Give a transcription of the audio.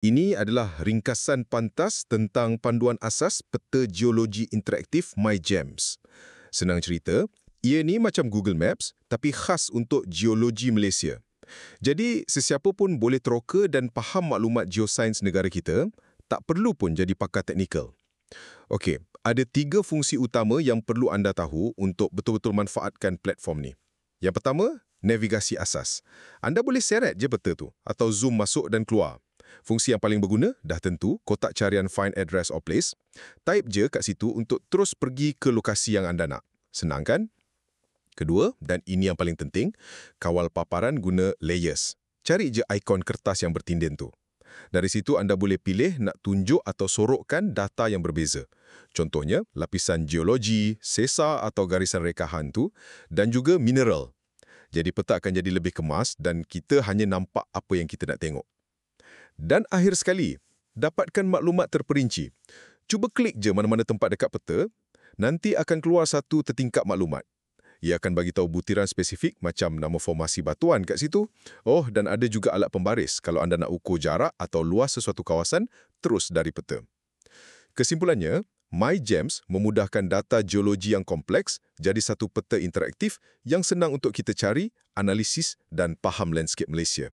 Ini adalah ringkasan pantas tentang panduan asas peta geologi interaktif MyGEMS. Senang cerita, ia ni macam Google Maps tapi khas untuk geologi Malaysia. Jadi, sesiapa pun boleh teroka dan faham maklumat geosains negara kita, tak perlu pun jadi pakar teknikal. Okey, ada 3 fungsi utama yang perlu anda tahu untuk betul-betul manfaatkan platform ni. Yang pertama, navigasi asas. Anda boleh seret je peta tu atau zoom masuk dan keluar. Fungsi yang paling berguna dah tentu kotak carian find address or place. Type je kat situ untuk terus pergi ke lokasi yang anda nak. Senang kan? Kedua, dan ini yang paling penting, kawal paparan guna layers. Cari je ikon kertas yang bertindin tu. Dari situ anda boleh pilih nak tunjuk atau sorokkan data yang berbeza. Contohnya, lapisan geologi, sesa atau garisan rekahan tu dan juga mineral. Jadi peta akan jadi lebih kemas dan kita hanya nampak apa yang kita nak tengok. Dan akhir sekali, dapatkan maklumat terperinci. Cuba klik je mana-mana tempat dekat peta, nanti akan keluar satu tertingkap maklumat. Ia akan bagi tahu butiran spesifik macam nama formasi batuan kat situ. Oh, dan ada juga alat pembaris kalau anda nak ukur jarak atau luas sesuatu kawasan terus dari peta. Kesimpulannya, MyGEMS memudahkan data geologi yang kompleks jadi satu peta interaktif yang senang untuk kita cari, analisis dan faham landscape Malaysia.